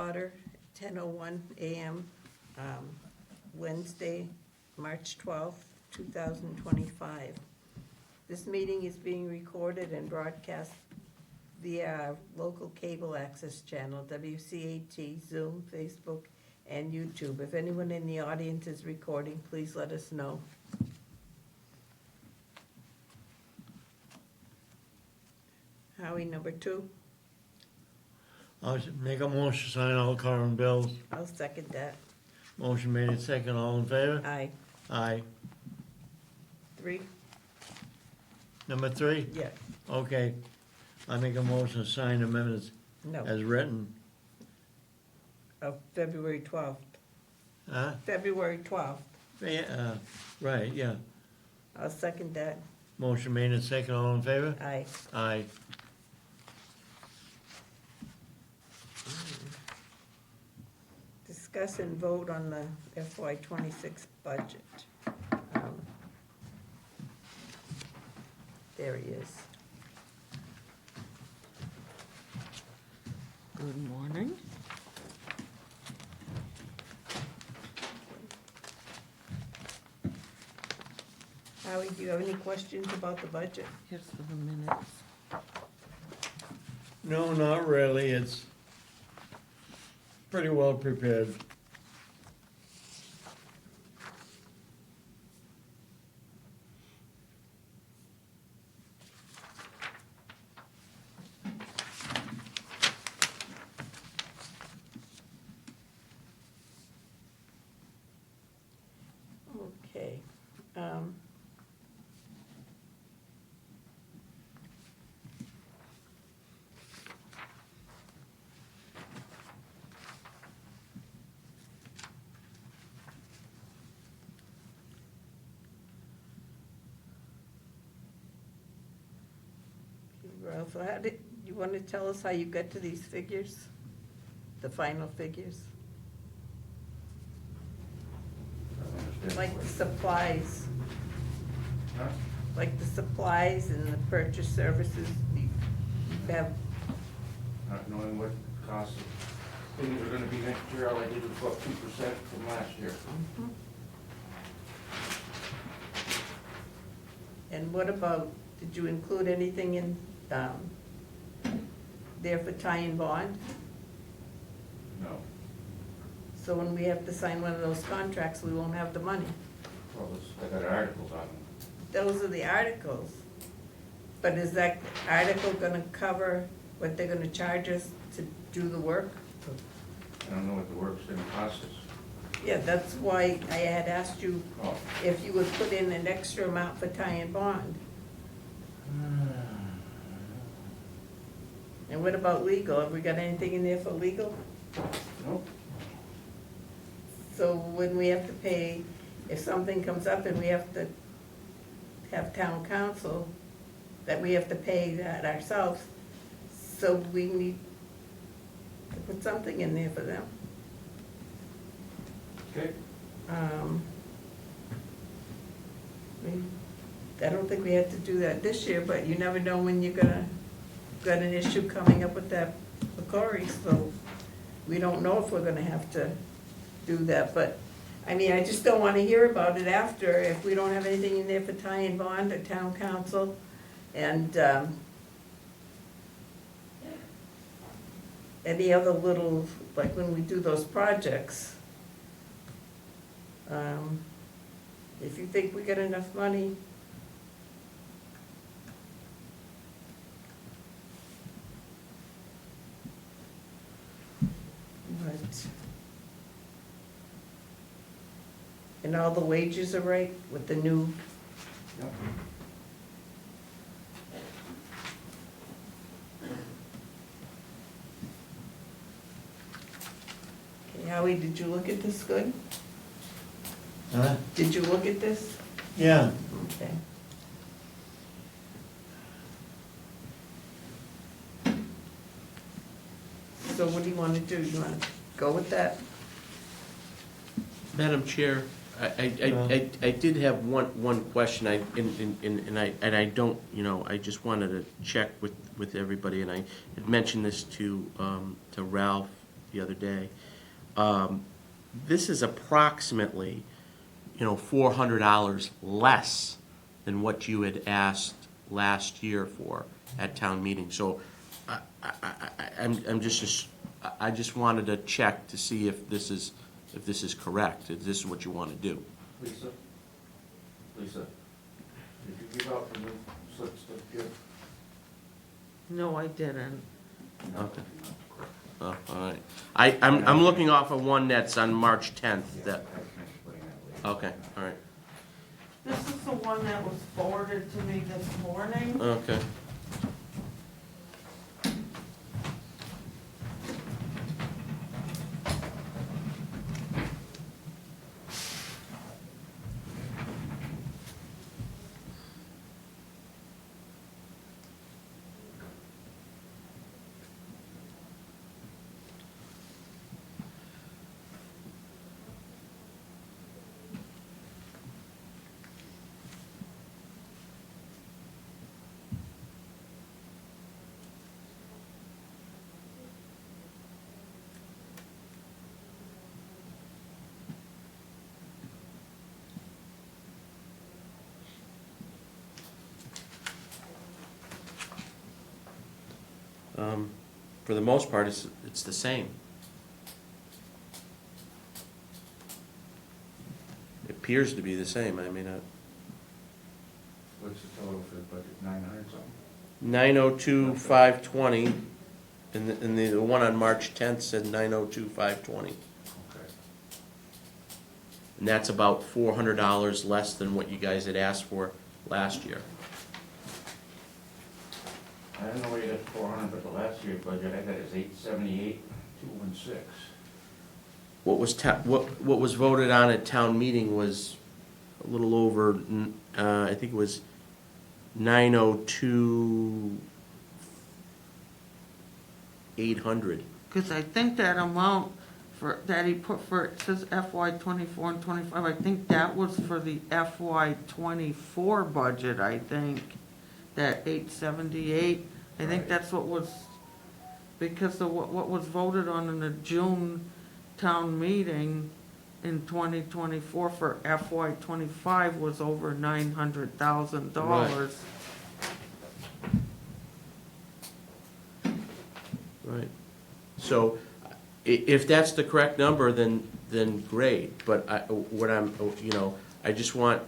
order, 10:01 a.m., Wednesday, March 12th, 2025. This meeting is being recorded and broadcast via our local cable access channel, WCAT, Zoom, Facebook, and YouTube. If anyone in the audience is recording, please let us know. Howie, number 2. I'll make a motion to sign all current bills. I'll second that. Motion made and second, all in favor? Aye. Aye. 3? Number 3? Yeah. Okay. I make a motion to sign the minutes No. as written. Of February 12th. Huh? February 12th. Yeah, right, yeah. I'll second that. Motion made and second, all in favor? Aye. Aye. Discuss and vote on the FY '26 budget. Um, There he is. Good morning. Howie, do you have any questions about the budget? Here's for the minutes. No, not really. It's pretty well prepared. Okay. Ralph, you want to tell us how you got to these figures? The final figures? Like the supplies, Huh? like the supplies and the purchase services, you have, Not knowing what costs of things are gonna be next year, all I did was go up 2% from last year. and what about, did you include anything in, there for tie and bond? No, So when we have to sign one of those contracts, we won't have the money. well, I got articles on them. Those are the articles. But is that article gonna cover what they're gonna charge us to do the work? I don't know what the work's gonna cost us. Yeah, that's why I had asked you Oh, if you would put in an extra amount for tie and bond. And what about legal? Have we got anything in there for legal? nope, So when we have to pay, if something comes up and we have to have town council, that we have to pay that ourselves, so we need to put something in there for them. okay, I don't think we had to do that this year, but you never know when you're got an issue coming up with that Macquarie, so we don't know if we're gonna have to do that, but, I mean, I just don't wanna hear about it after, if we don't have anything in there for tie and bond or town council, and, any other little, like when we do those projects, if you think we got enough money, but, and all the wages are right with the new, yep. okay, Howie, did you look at this good? Huh? Did you look at this? Yeah. Okay. So what do you want to do? You want to go with that? Madam Chair, I did have one question, and I don't, I just wanted to check with everybody, and I had mentioned this to Ralph the other day. This is approximately, $400 less than what you had asked last year for at town meeting. So I just wanted to check to see if this is correct, if this is what you want to do. Lisa? Lisa? Did you give out the new slips to give? No, I didn't. Okay. Oh, all right. I'm looking off of one that's on March 10th. That, I can explain that later. okay, all right. This is the one that was forwarded to me this morning. Okay. For the most part, it's the same. It appears to be the same. I mean, What's the total for the budget, 900 something? 902,520, and the one on March 10th said 902,520. Okay. And that's about $400 less than what you guys had asked for last year. I don't know where you got 400, but the last year's budget I got is 878,216. What was voted on at town meeting was a little over, I think it was 902,800. Because I think that amount that he put for, it says FY '24 and '25, I think that was for the FY '24 budget, I think. That 878, I think Right. that's what was, because of what was voted on in the June town meeting in 2024 for FY '25 was over $900,000. Right. So if that's the correct number, then great. But I just want,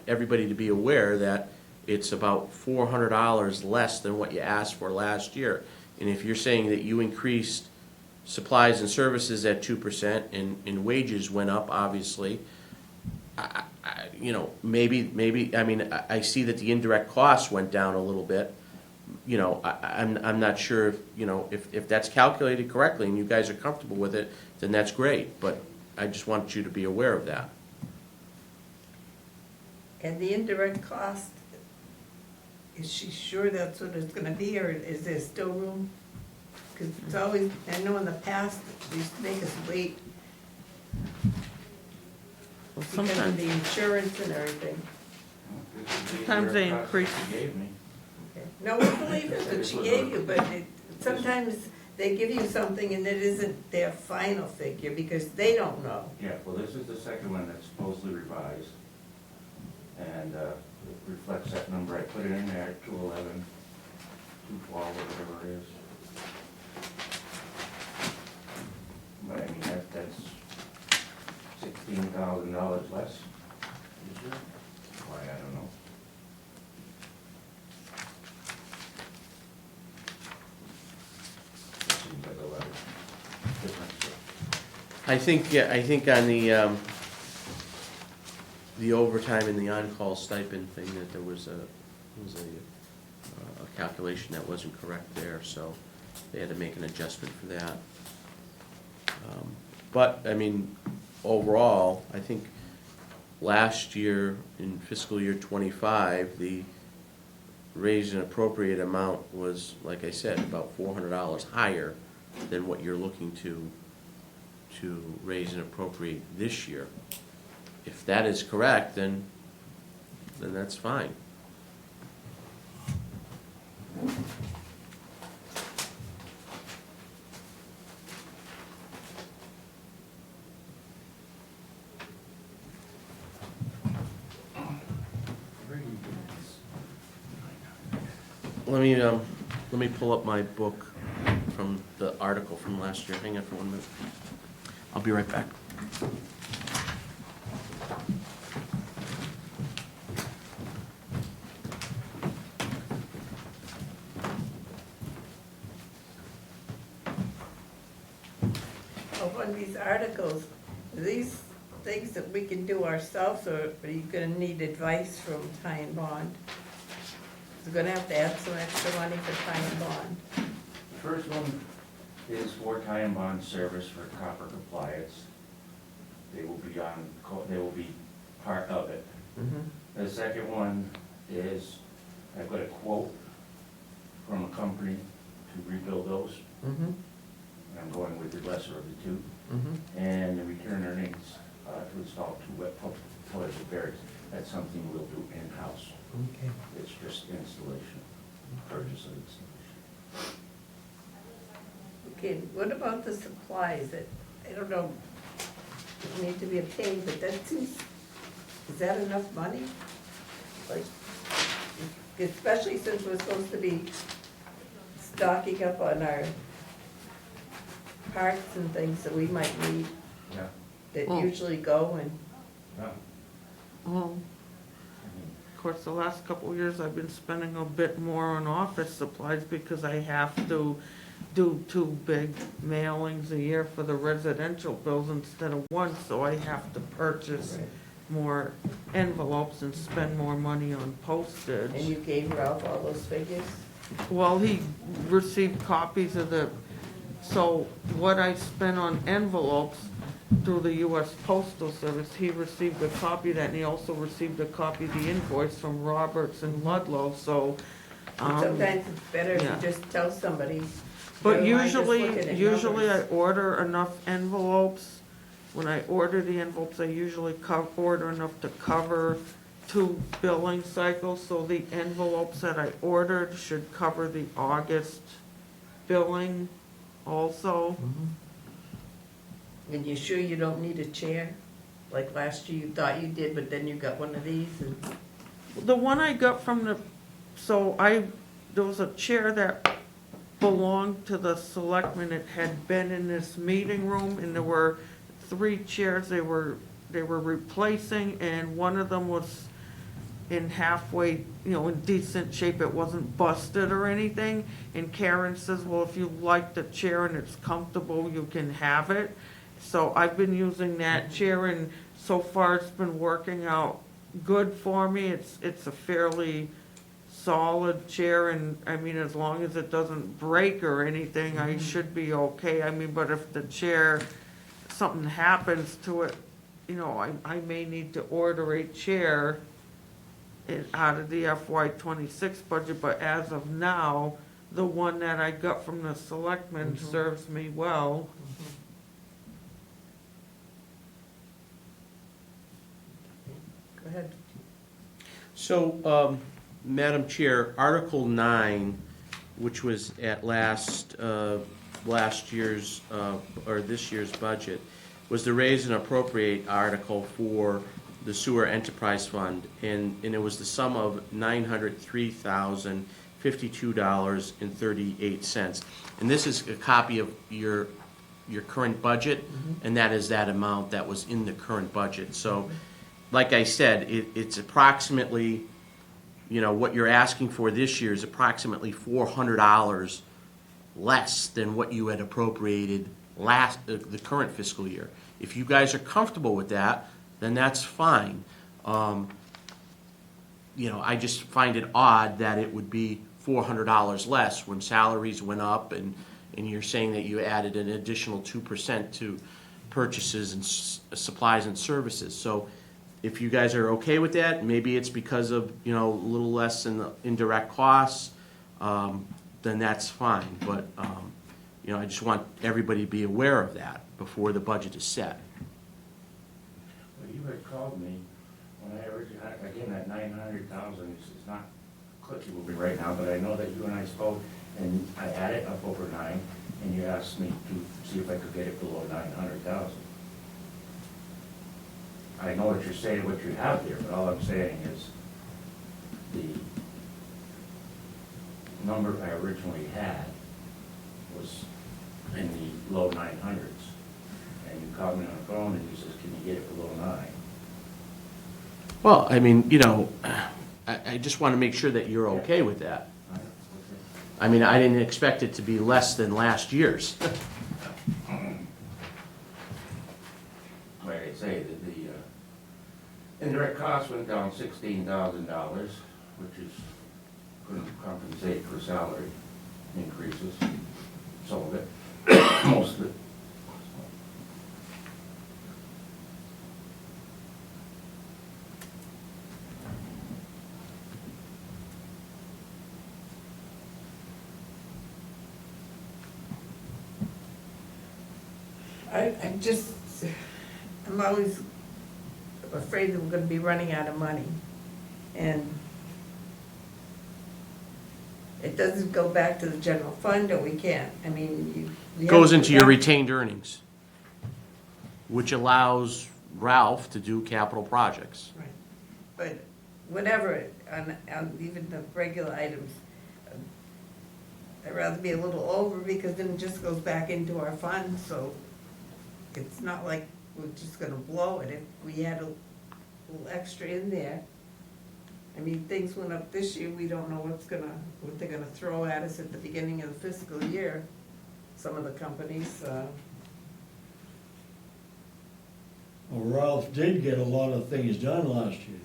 everybody to be aware that it's about $400 less than what you asked for last year. And if you're saying that you increased supplies and services at 2% and wages went up, obviously, maybe, I see that the indirect costs went down a little bit. I'm not sure if that's calculated correctly and you guys are comfortable with it, then that's great. But I just want you to be aware of that. And the indirect cost, is she sure that's what it's gonna be, or is there still room? Because it's always, I know in the past, they used to make us wait Well, because of sometimes, the insurance and everything. This is the Sometimes they indirect cost increase. that you gave me. No, we believe it, that she gave you, but sometimes they give you something and it isn't their final figure because they don't know. Yeah, well, this is the second one that's supposedly revised. And it reflects that number. I put it in there, 211, 212, or whatever it is. But I mean, that's $16,000 less this year. Why, I don't know. It seems like a lot of difference. I think on the overtime and the on-call stipend thing, that there was a calculation that wasn't correct there, so they had to make an adjustment for that. But, overall, I think last year, in fiscal year '25, the raise and appropriate amount was, like I said, about $400 higher than what you're looking to raise and appropriate this year. If that is correct, then that's fine. let me pull up my book from the article from last year. Hang on for 1 minute. I'll be right back. On these articles, are these things that we can do ourselves, or are you gonna need advice from Ty and Bond? We're gonna have to add some extra money for Ty and Bond. The first one is for Ty and Bond service for copper compliance. They will be they will be part of it. The second one is, I've got a quote from a company to rebuild those. And I'm going with the lesser of the two. And the return earnings to install 2 wet pump toilets and barriers. That's something we'll do in-house. Okay. It's just installation, purchase and installation. Okay, what about the supplies that, I don't know, need to be obtained, but that seems, is that enough money? Like, especially since we're supposed to be stocking up on our parts and things that we might need, Yeah, that Oh. usually go and, yeah. Well, I mean, of course, the last couple of years, I've been spending a bit more on office supplies because I have to do 2 big mailings a year for the residential bills instead of 1, so I have to purchase more envelopes and spend more money on and postage. you gave Ralph all those figures? Well, he received copies of so what I spent on envelopes through the US Postal Service, he received a copy of that, and he also received a copy of the invoice from Roberts and Ludlow, so. Sometimes it's better if you yeah. just tell somebody. But never mind just looking usually, at usually I numbers. order enough envelopes. When I order the envelopes, I usually order enough to cover 2 billing cycles, so the envelopes that I ordered should cover the August billing also. And you sure you don't need a chair? Like last year you thought you did, but then you got one of these and, The one I got from there was a chair that belonged to the selectmen. It had been in this meeting room, and there were 3 chairs they were replacing, and one of them was in halfway, in decent shape. It wasn't busted or anything. And Karen says, well, if you like the chair and it's comfortable, you can have it. So I've been using that chair, and so far it's been working out good for me. It's a fairly solid chair, and I mean, as long as it doesn't break or anything, I should be okay. I mean, but if the chair, something happens to it, I may need to order a chair out of the FY '26 budget, but as of now, the one that I got from the selectmen serves me well. go ahead. So, Madam Chair, Article 9, which was at last year's, or this year's budget, was the raise and appropriate article for the sewer enterprise fund, and it was the sum of $903,052.38. And this is a copy of your current budget, and that is that amount that was in the current budget. So, like I said, it's approximately, what you're asking for this year is approximately $400 less than what you had appropriated the current fiscal year. If you guys are comfortable with that, then that's fine. I just find it odd that it would be $400 less when salaries went up, and you're saying that you added an additional 2% to purchases and supplies and services. So if you guys are okay with that, maybe it's because of, a little less in the indirect costs, then that's fine. But, I just want everybody to be aware of that before the budget is set. Well, you had called me when I originally, again, that 900,000 is not clicking with me right now, but I know that you and I spoke, and I had it up over 9, and you asked me to see if I could get it below 900,000. I know what you're saying, what you have there, but all I'm saying is the number I originally had was in the low 900s. And you called me on the phone and you says, can you get it below 9? Well, I mean, you know, I just want to make sure that you're okay with that. I mean, I didn't expect it to be less than last year's. Like I say, the indirect costs went down $16,000, which is couldn't compensate for salary increases, some of it, most of it. I'm always afraid that we're gonna be running out of money. And it doesn't go back to the general fund, or we can't, I mean, you. Goes into your retained earnings, which allows Ralph to do capital projects. Right. But whatever, on even the regular items, I'd rather be a little over, because then it just goes back into our fund, so it's not like we're just gonna blow it. If we had a little extra in there, I mean, things went up this year, we don't know what they're gonna throw at us at the beginning of the fiscal year. Some of the companies, Well, Ralph did get a lot of things done last year.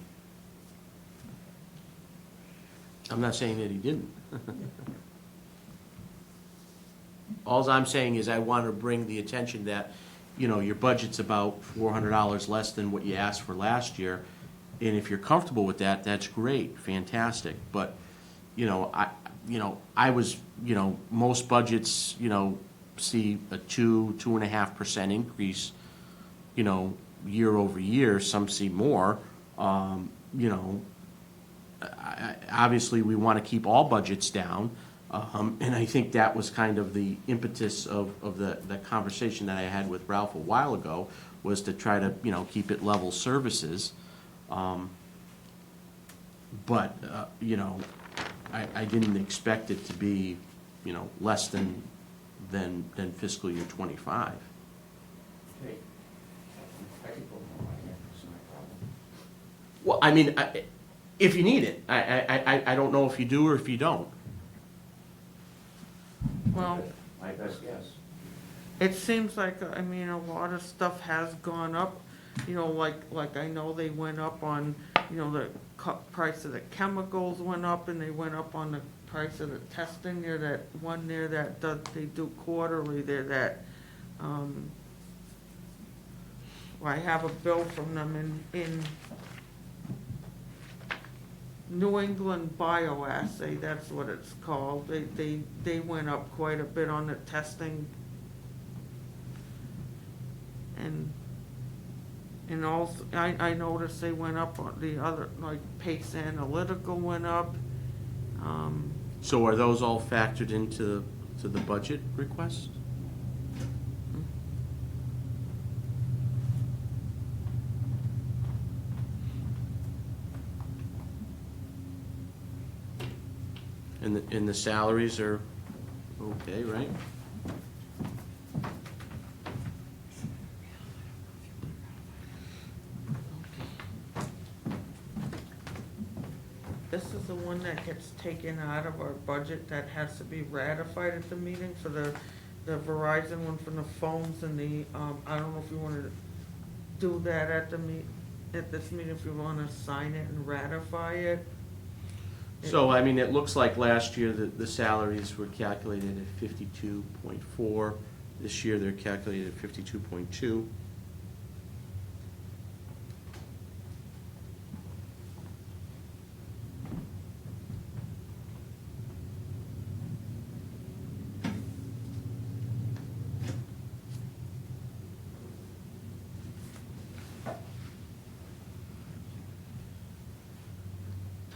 I'm not saying that he didn't. Alls I'm saying is I want to bring the attention that, you know, your budget's about $400 less than what you asked for last year. And if you're comfortable with that, that's great, fantastic. But, I was, most budgets, see a 2.5% increase, year over year. Some see more. Obviously, we want to keep all budgets down. And I think that was kind of the impetus of the conversation that I had with Ralph a while ago, was to try to, keep it level services. But I didn't expect it to be, less than fiscal year '25. Okay. I can put more money in, it's not a problem. Well, I mean, if you need it, I don't know if you do or if you don't. Well, My best guess. it seems like, I mean, a lot of stuff has gone up, like I know they went up on, the price of the chemicals went up, and they went up on the price of the testing there, that one there that they do quarterly there, that, I have a bill from them in New England Bioassay, that's what it's called. They went up quite a bit on the testing. And also, I noticed they went up on the other, like Pace Analytical went up. So are those all factored into the budget request? And the salaries are okay, right? This is the one that gets taken out of our budget that has to be ratified at the meeting for the Verizon one from the phones and the, I don't know if you wanna do that at this meeting, if you wanna sign it and ratify it. So, I mean, it looks like last year the salaries were calculated at 52.4. This year they're calculated at 52.2.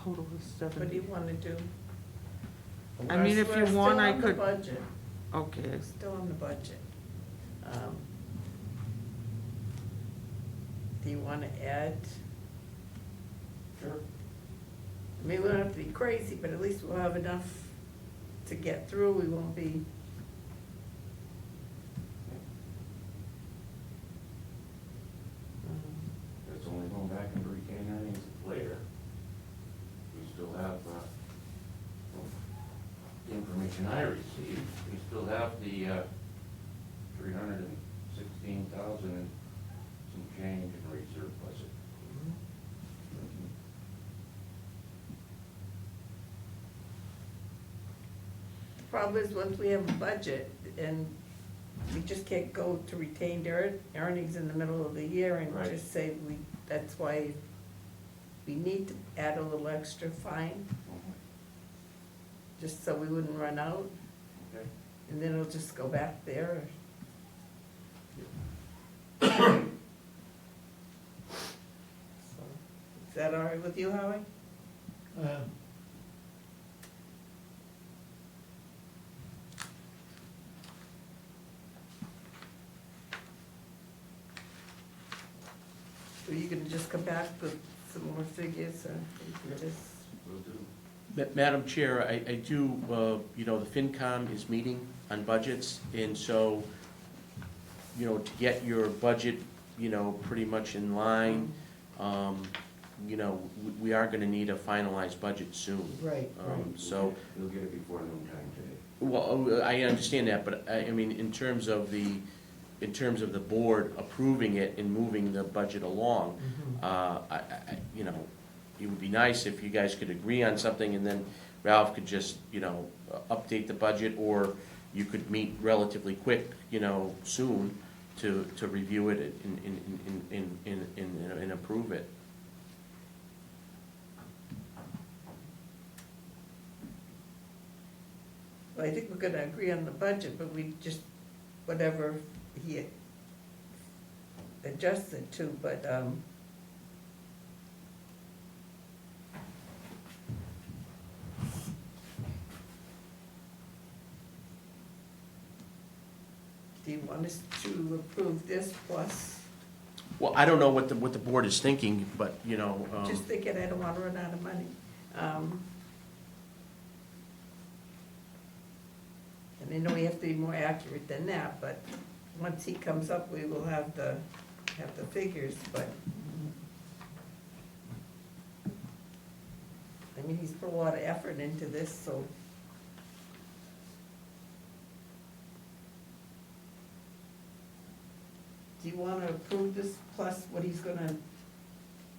Total is what do you 70. wanna do? I mean, if you want, I could- We're still on the budget, Okay, still on the budget. Do you wanna add, Sure. I mean, we don't have to be crazy, but at least we'll have enough to get through, we won't be. It's only going back and retaining earnings later. We still have, the information I received, we still have the, 316,000 and some change in reserve budget. The problem is, once we have a budget, and we just can't go to retained earnings in the middle of the year and Right. just say that's why we need to add a little extra fine, just so we wouldn't run out, Okay. and then it'll just go back there. So, is that all right with you, Howie? So you can just come back with some more figures, or you can just, Will do. Madam Chair, I do, you know, the FinCom is meeting on budgets, and so, you know, to get your budget, you know, pretty much in line, you know, we are gonna need a finalized budget soon. right, So, You'll get it before noontime today. well, I understand that, but I mean, in terms of the board approving it and moving the budget along, you know, it would be nice if you guys could agree on something, and then Ralph could just, you know, update the budget, or you could meet relatively quick, you know, soon to review it and approve it. Well, I think we're gonna agree on the budget, but we just, whatever he adjusts it to, but, do you want us to approve this plus, Well, I don't know what the board is thinking, but, you know, just thinking I don't wanna run out of money. And I know we have to be more accurate than that, but once he comes up, we will have the figures, but. I mean, he's put a lot of effort into this, so. Do you wanna approve this plus what he's gonna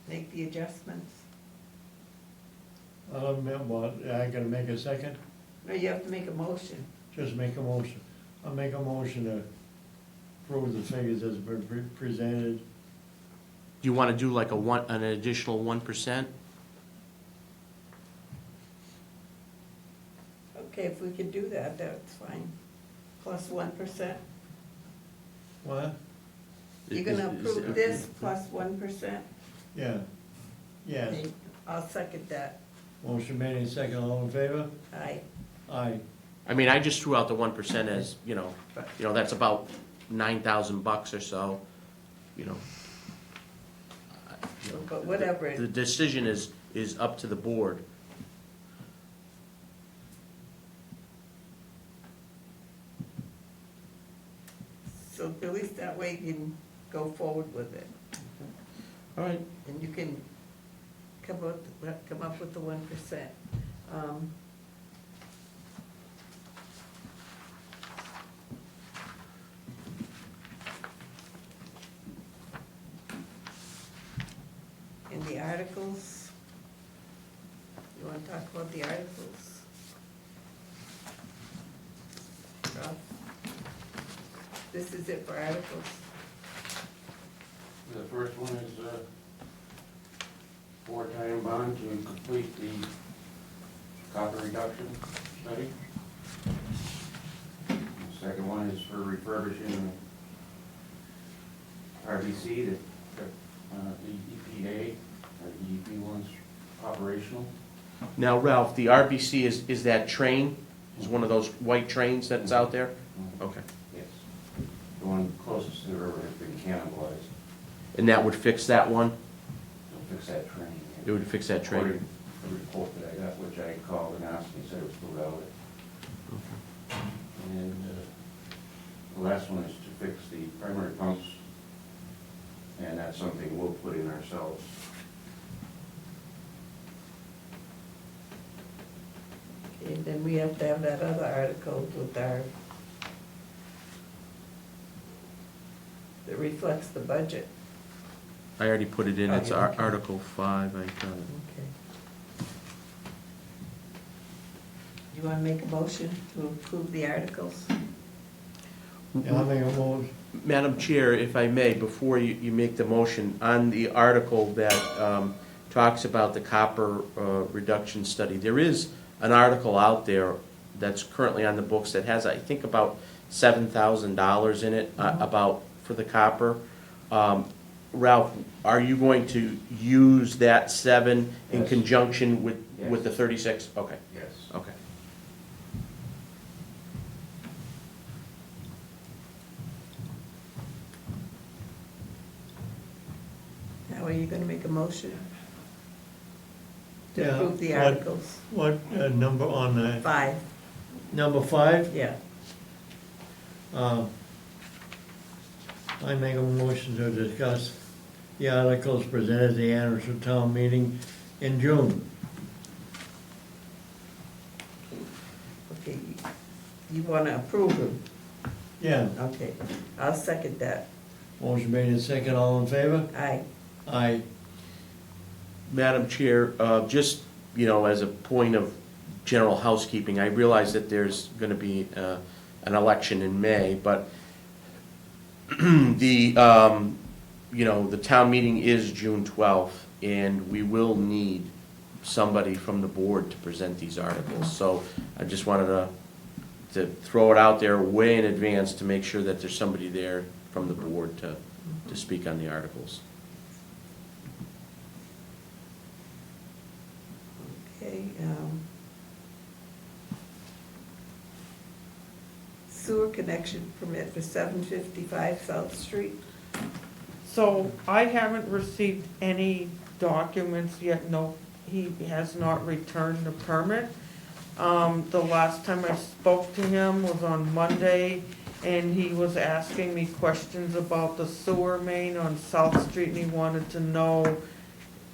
make the adjustments? Well, I gotta make a second, No, you have to make a motion. just make a motion. I'll make a motion to approve the figures as been presented. do you wanna do like an additional 1%? Okay, if we could do that, that's fine. Plus 1%. What? You're gonna approve this plus 1%? Yeah, yes. Okay, I'll second that. Motion made and second, all in favor? Aye. Aye. I mean, I just threw out the 1% as, you know, that's about $9,000 or so, you know. You know, But whatever, The decision is up to the board. so at least that way you can go forward with it. All right. And you can come up with the 1%. In the articles, you wanna talk about the articles? Ralph? This is it for articles? The first one is, four-time bond to complete the copper reduction study. The second one is for refurbishing RBC, the EPA, the EP one's operational. Now, Ralph, the RBC is that train? Is one of those white trains that's out there? Okay. Yes. The one closest to the river has been cannibalized. And that would fix that one? They'll fix that train. It would fix that train? According to the report that I got, which I called and asked, he said it was still valid. And the last one is to fix the primary pumps, and that's something we'll put in ourselves. And then we have to have that other article with our, that reflects the budget. I already put it in, Oh, it's yeah, okay. Article 5, I got it. Okay. You wanna make a motion to approve the articles? Yeah, I'll make a motion. Madam Chair, if I may, before you make the motion, on the article that talks about the copper reduction study, there is an article out there that's currently on the books that has, I think, about $7,000 in it, about, for the copper. Ralph, are you going to use that 7 in Yes. conjunction with Yes. the 36? Okay, Yes. okay. How are you gonna make a motion to Yeah, approve the what- articles? What number on that? 5, Number 5? yeah. I make a motion to discuss the articles presented at the annual town meeting in June. Okay, you wanna approve them? Yeah, Okay, I'll second that. motion made in second, all in favor? Aye. Aye. Madam Chair, just, as a point of general housekeeping, I realize that there's going to be an election in May, but the town meeting is June 12th, and we will need somebody from the board to present these articles. So I just wanted to throw it out there way in advance to make sure that there's somebody there from the board to speak on the articles. Okay, sewer connection permit for 755 South Street. So I haven't received any documents yet, no, he has not returned the permit. The last time I spoke to him was on Monday, and he was asking me questions about the sewer main on South Street, and he wanted to know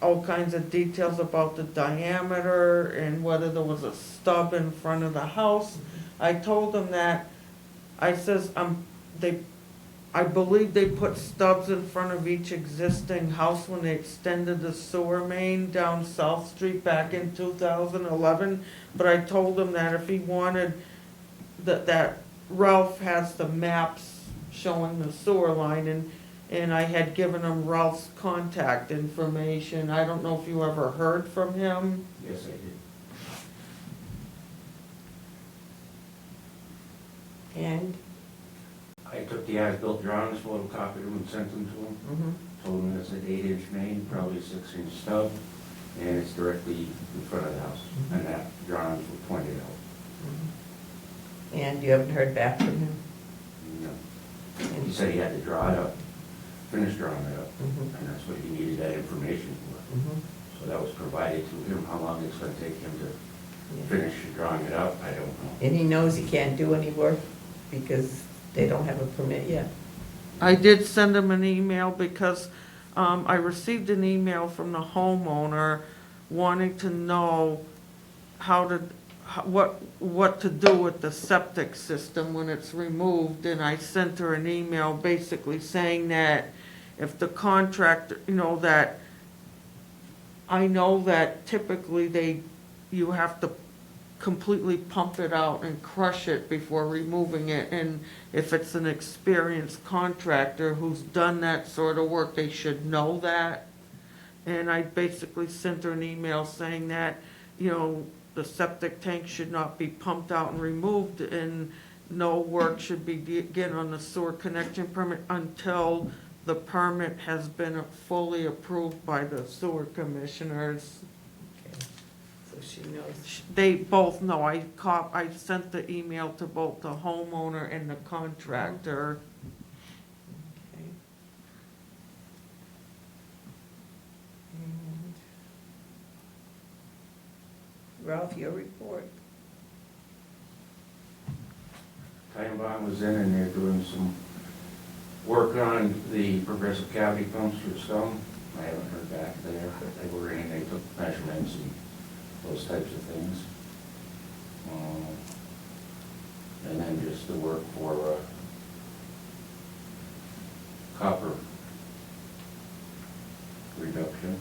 all kinds of details about the diameter and whether there was a stub in front of the house. I told him that, I says, I believe they put stubs in front of each existing house when they extended the sewer main down South Street back in 2011. But I told him that if he wanted, that Ralph has the maps showing the sewer line, and I had given him Ralph's contact information. I don't know if you ever heard from him. Yes, I did. And, I took the as-built drawings, photocopied them and sent them to him. Told him it's an 8-inch main, probably a 6-inch stub, and it's directly in front of the house. And that drawings were pointed out. and you haven't heard back from him? No. He said he had to draw it up, finish drawing it up, Mhm. and that's what he needed that information for. Mhm. So that was provided to him. How long it's gonna take him to Yeah. finish drawing it up, I don't know. And he knows he can't do any work because they don't have a permit yet. I did send him an email because I received an email from the homeowner wanting to know what to do with the septic system when it's removed, and I sent her an email basically saying that if the contractor, that I know that typically you have to completely pump it out and crush it before removing it, and if it's an experienced contractor who's done that sort of work, they should know that. And I basically sent her an email saying that, the septic tank should not be pumped out and removed, and no work should begin on the sewer connection permit until the permit has been fully approved by the sewer commissioners. Okay. So she knows. They both know. I sent the email to both the homeowner and the contractor. Okay. And Ralph, your report? Time Bond was in and they're doing some work on the progressive cavity pumps for stone. I haven't heard back there, but they were in, they took measurements and those types of things. And then just the work for copper reduction.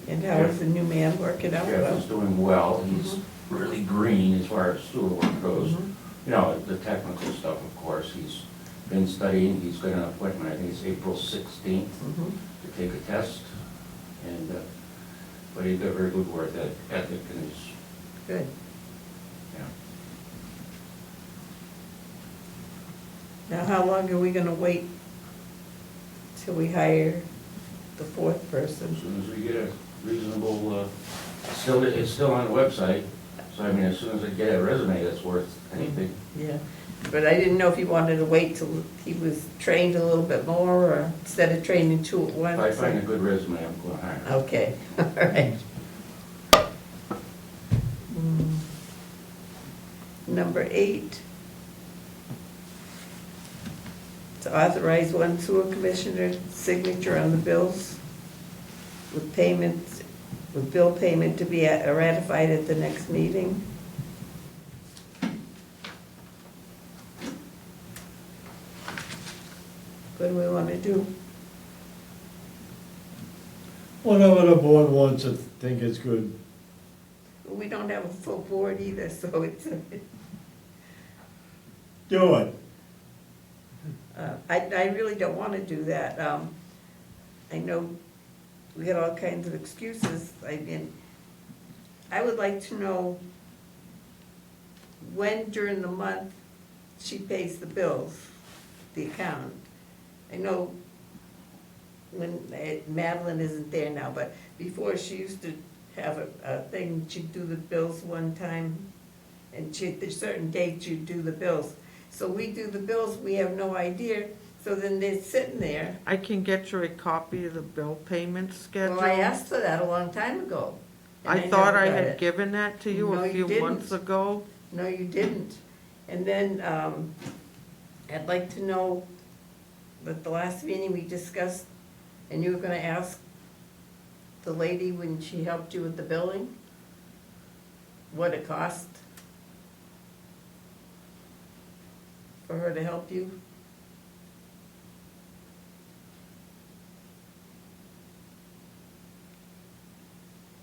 And how is the new man working out? Jeff is doing well, he's really green as far as sewer work goes. Mhm. You know, the technical stuff, of course, he's been studying, he's got an appointment, I think it's April 16th, Mhm. to take a test. And, but he's got very good work ethic and he's, Good. yeah. Now, how long are we gonna wait till we hire the fourth person? As soon as we get a reasonable, it's still on the website, so I mean, as soon as I get a resume that's worth anything. Yeah, but I didn't know if you wanted to wait till he was trained a little bit more, or instead of training two at once. If I find a good resume, I'm going to hire. Okay, all right. Number 8. To authorize one sewer commissioner signature on the bills with payments, with bill payment to be ratified at the next meeting. What do we want to do? Whatever the board wants to think is good. We don't have a full board either, so it's, Do it. I really don't want to do that. I know we got all kinds of excuses. I would like to know when during the month she pays the bills, the account. I know when Madeline isn't there now, but before she used to have a thing, she'd do the bills one time, and there's certain dates you'd do the bills. So we do the bills, we have no idea, so then they're sitting there. I can get you a copy of the bill payment schedule. Well, I asked for that a long time ago. and I thought never I got had it. given that to you No, a you few months didn't. ago. No, you didn't. And then, I'd like to know, that the last meeting we discussed, and you were gonna ask the lady when she helped you with the billing, what it cost for her to help you.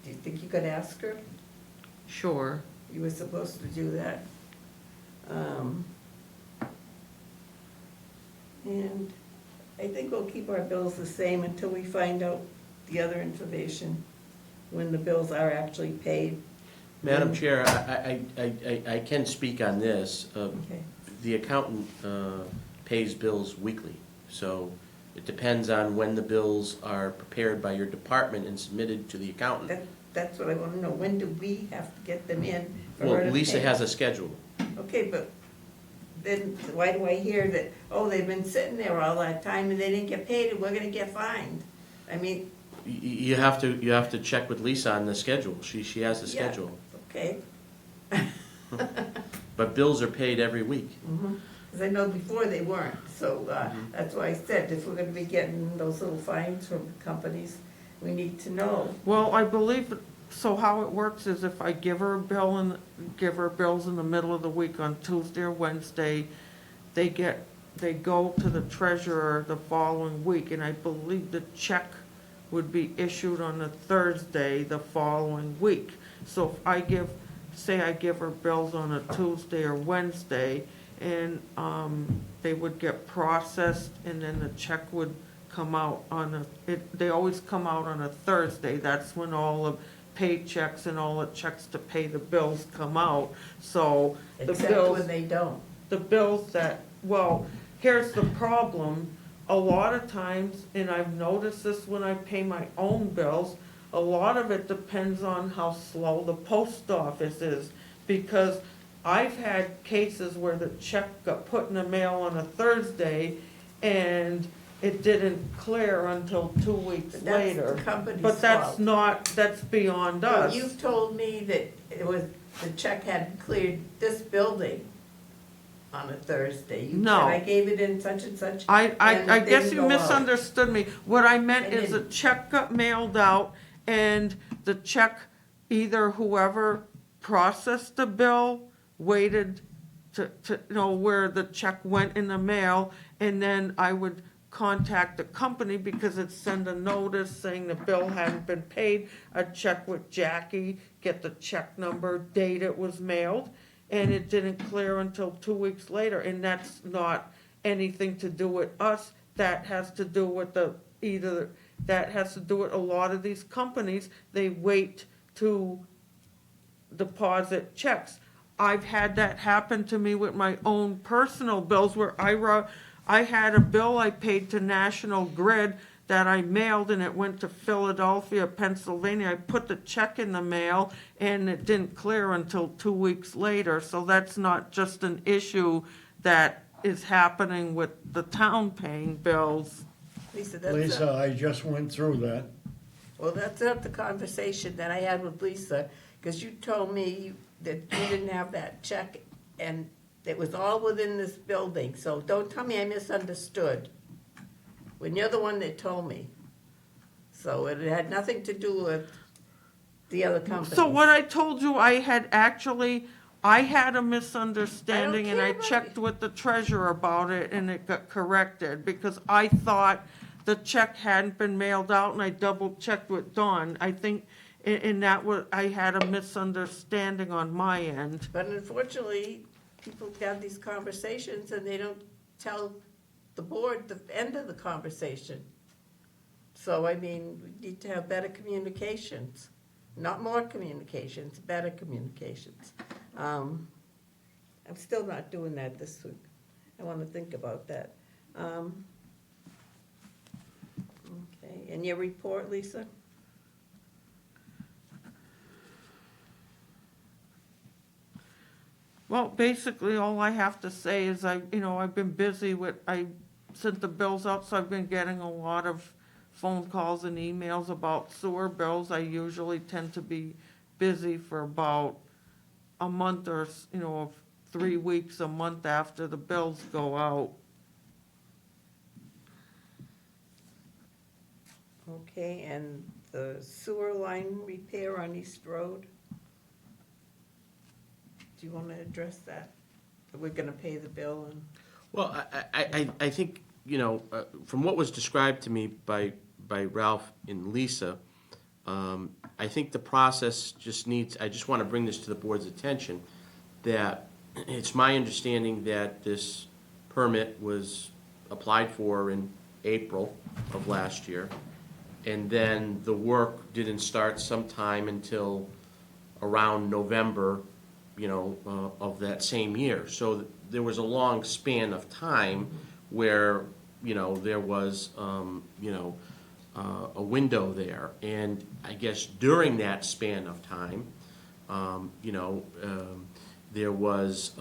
Do you think you could ask her? Sure. You were supposed to do that. And I think we'll keep our bills the same until we find out the other information, when the bills are actually paid. Madam Chair, I can speak on this. Okay. The accountant pays bills weekly, so it depends on when the bills are prepared by your department and submitted to the accountant. That's what I want to know. When do we have to get them in for her Well, to Lisa pay? has a schedule. Okay, but then why do I hear that, oh, they've been sitting there all that time and they didn't get paid and we're gonna get fined? I mean, You have to check with Lisa on the schedule. She has the Yeah. schedule. okay. But bills are paid every week. Because I know before they weren't, so that's why I said, if we're gonna be getting those little fines from companies, we need to know. Well, I believe, so how it works is if I give her a bill and give her bills in the middle of the week on Tuesday or Wednesday, they go to the treasurer the following week, and I believe the check would be issued on a Thursday the following week. So if I say I give her bills on a Tuesday or Wednesday, and they would get processed, and then the check would come out they always come out on a Thursday. That's when all the paychecks and all the checks to pay the bills come out. So the Except bills, when they don't. the bills that, well, here's the problem. A lot of times, and I've noticed this when I pay my own bills, a lot of it depends on how slow the post office is. Because I've had cases where the check got put in the mail on a Thursday and it didn't clear until 2 weeks But that's later. the company's But that's fault. not, that's beyond Well, us. you've told me that it was the check hadn't cleared this building on a Thursday. You said No. I gave it in such and such. I and it guess didn't you go out. misunderstood me. What I meant It is a didn't. check got mailed out and the check, either whoever processed the bill waited to know where the check went in the mail, and then I would contact the company because it'd send a notice saying the bill hadn't been paid. I'd check with Jackie, get the check number, date it was mailed, and it didn't clear until 2 weeks later, and that's not anything to do with us. That has to do with that has to do with a lot of these companies, they wait to deposit checks. I've had that happen to me with my own personal bills where I had a bill I paid to National Grid that I mailed and it went to Philadelphia, Pennsylvania. I put the check in the mail and it didn't clear until 2 weeks later. So that's not just an issue that is happening with the town paying bills. Lisa, that's Lisa, I just went through that. well, that's not the conversation that I had with Lisa, because you told me that you didn't have that check, and it was all within this building, so don't tell me I misunderstood, when you're the one that told me. So it had nothing to do with the other companies. So what I told you, I had a misunderstanding and care I about checked it. with the treasurer about it and it got corrected because I thought the check hadn't been mailed out and I double checked with Dawn. I think in that was, I had a misunderstanding on my end. But unfortunately, people have these conversations and they don't tell the board the end of the conversation. So, I mean, we need to have better communications, not more communications, better communications. I'm still not doing that this week. I want to think about that. Okay, and your report, Lisa? Well, basically, all I have to say is I've been busy I sent the bills out, so I've been getting a lot of phone calls and emails about sewer bills. I usually tend to be busy for about a month or, 3 weeks, a month after the bills go out. Okay, and the sewer line repair on East Road? Do you want to address that? That we're gonna pay the bill and, Well, I think, from what was described to me by Ralph and Lisa, I think the process I just want to bring this to the board's attention, that it's my understanding that this permit was applied for in April of last year, and then the work didn't start sometime until around November, of that same year. So there was a long span of time where, there was, a window there. And I guess during that span of time, there was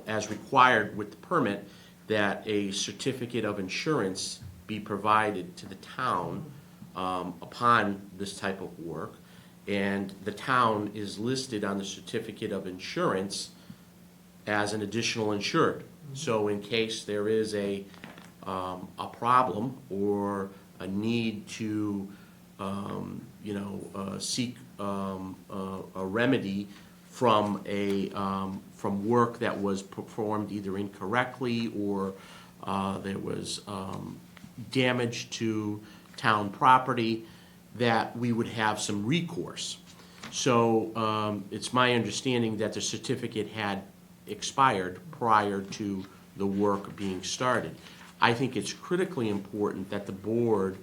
as required with the permit, that a certificate of insurance be provided to the town upon this type of work. And the town is listed on the certificate of insurance as an additional insured. So in case there is a problem or a need to, seek a remedy from from work that was performed either incorrectly or there was damage to town property, that we would have some recourse. So it's my understanding that the certificate had expired prior to the work being started. I think it's critically important that the board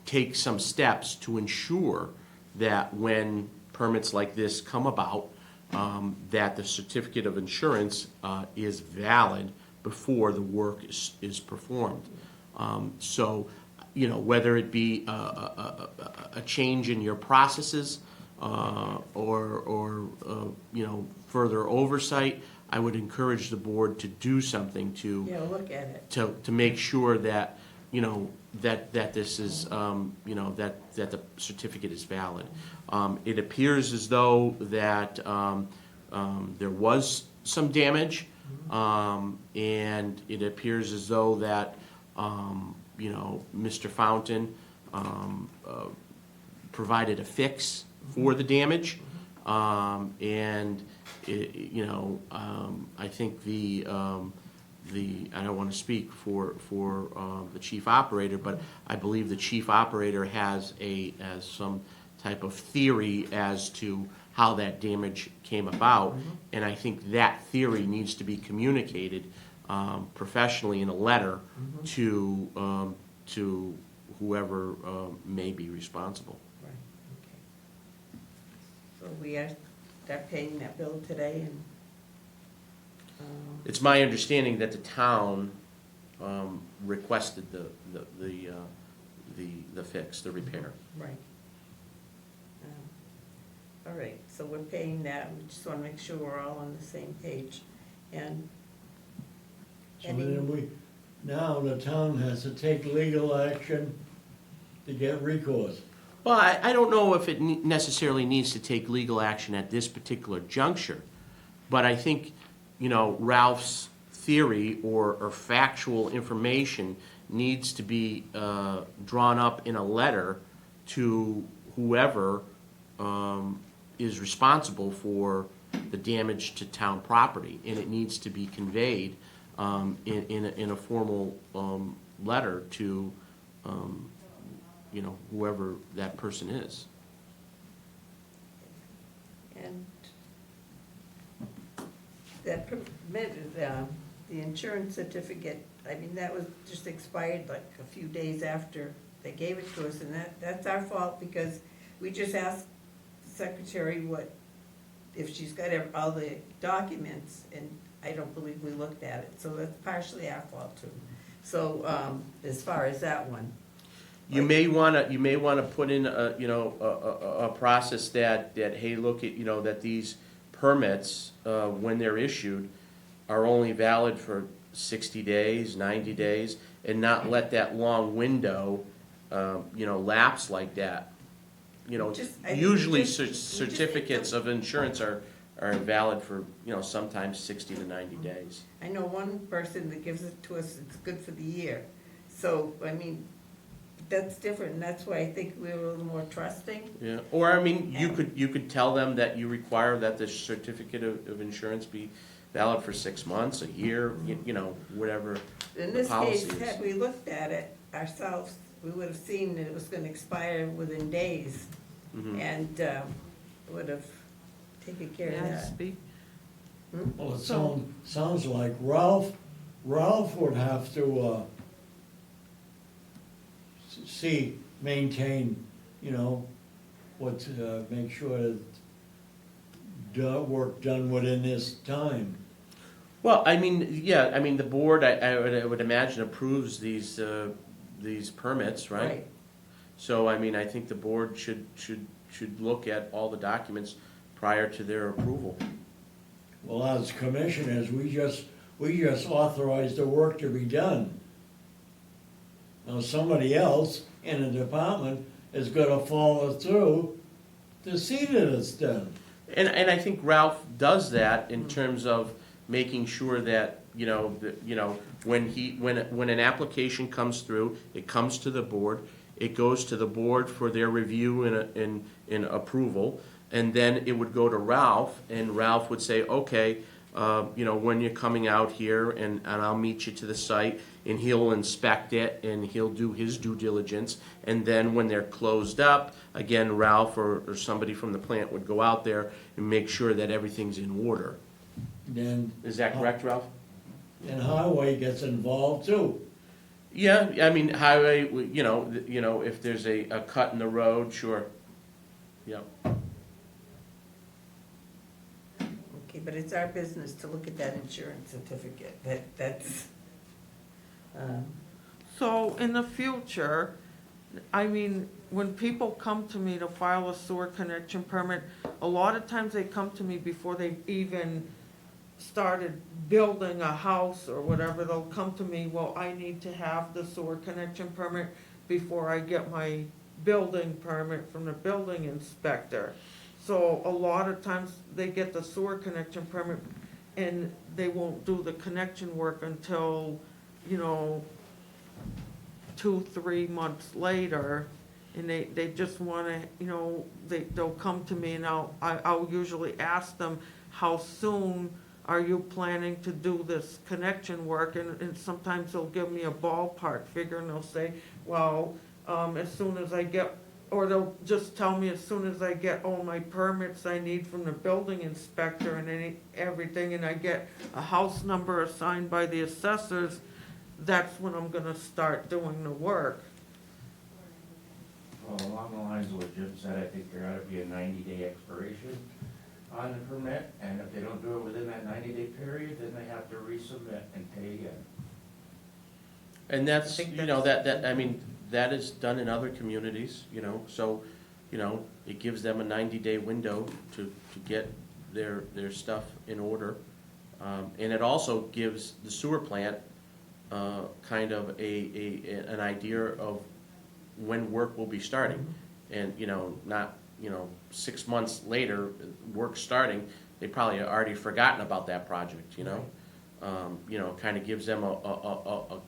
take some steps to ensure that when permits like this come about, that the certificate of insurance is valid before the work is performed. So, whether it be a change in your processes or further oversight, I would encourage the board to do something look at it. to make sure that you know, that this is, you know, that the certificate is valid. It appears as though that there was some damage, and it appears as though that, you know, Mr. Fountain provided a fix for the damage. And, you know, I think I don't want to speak for the chief operator, but I believe the chief operator has some type of theory as to how that damage came about. And I think that theory needs to be communicated professionally in a letter to whoever may be responsible. Right, okay. So we are paying that bill today, and, It's my understanding that the town requested the fix, the repair. right. All right, so we're paying that, we just wanna make sure we're all on the same page, and So then now the town has to take legal action to get recourse. Well, I don't know if it necessarily needs to take legal action at this particular juncture, but I think, you know, Ralph's theory or factual information needs to be drawn up in a letter to whoever is responsible for the damage to town property, and it needs to be conveyed in a formal letter to, you know, whoever that person is. And that permitted, the insurance certificate, I mean, that was just expired like a few days after they gave it to us, and that's our fault, because we just asked the secretary if she's got all the documents, and I don't believe we looked at it, so that's partially our fault too. So, as far as that one. You may wanna put in a process that, hey, look at, you know, that these permits, when they're issued, are only valid for 60 days, 90 days, and not let that long window, you know, lapse like that. You know, usually certificates of insurance are valid for, you know, sometimes 60 to 90 days. I know one person that gives it to us, it's good for the year. So, I mean, that's different, and that's why I think we're a little more trusting. Yeah, or I mean, you could tell them that you require that the certificate of insurance be valid for 6 months, a year, you know, whatever In the this policy case, is. had we looked at it ourselves, we would have seen that it was gonna expire within days, Mhm. and would have taken care of May I that. speak? Well, it sounds like Ralph would have to, maintain, you know, make sure that work done within this time. Well, I mean, yeah, I mean, the board, I would imagine approves these permits, right? So, I mean, I think the board should look at all the documents prior to their approval. Well, as commissioners, we just authorized the work to be done. Now, somebody else in a department is gonna follow through to see that it's done. And I think Ralph does that in terms of making sure that, you know, when an application comes through, it comes to the board, it goes to the board for their review and approval, and then it would go to Ralph, and Ralph would say, okay, you know, when you're coming out here, and I'll meet you to the site, and he'll inspect it, and he'll do his due diligence, and then when they're closed up, again, Ralph or somebody from the plant would go out there and make sure that everything's in order. Then, Is that correct, Ralph? and highway gets involved too. Yeah, I mean, highway, you know, if there's a cut in the road, sure. Yep. Okay, but it's our business to look at that insurance certificate, that's, So in the future, I mean, when people come to me to file a sewer connection permit, a lot of times they come to me before they've even started building a house or whatever, they'll come to me, well, I need to have the sewer connection permit before I get my building permit from the building inspector. So a lot of times they get the sewer connection permit and they won't do the connection work until, 2-3 months later. And they just wanna, they'll come to me and I'll usually ask them, how soon are you planning to do this connection work? And sometimes they'll give me a ballpark figure and they'll say, well, as soon as I get, or they'll just tell me as soon as I get all my permits I need from the building inspector and everything, and I get a house number assigned by the assessors, that's when I'm gonna start doing the work. Well, along the lines of what Jim said, I think there ought to be a 90-day expiration on the permit, and if they don't do it within that 90-day period, then they have to resubmit and pay again. And that's, I think that is done in other communities, so, it gives them a 90-day window to get their stuff in order. And it also gives the sewer plant, kind of an idea of when work will be starting. And, not, 6 months later, work starting, they probably already forgotten about that project, kind of gives them a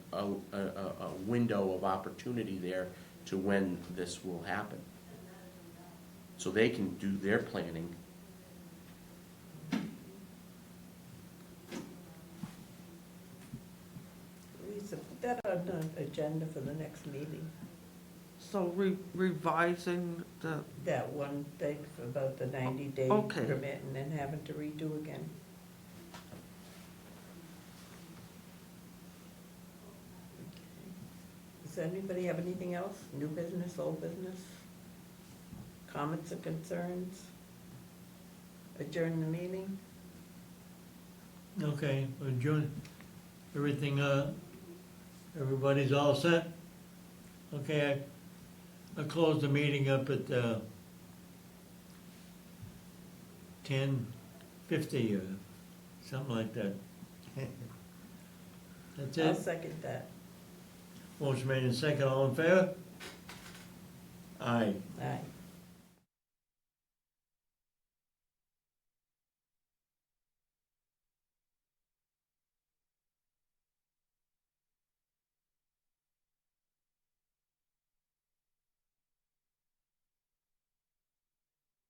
window of opportunity there to when this will happen. So they can do their planning. Lisa, put that on the agenda for the next meeting, So revising that one thing about the 90-day Okay. permit and then having to redo again. Does anybody have anything else? New business, old business? Comments or concerns? Adjourn the meeting? Okay, well, June, everything, everybody's all set? Okay, I close the meeting up at 10:50 or something like that. That's I'll it. second that. Motion made in second, all in favor? Aye. Aye.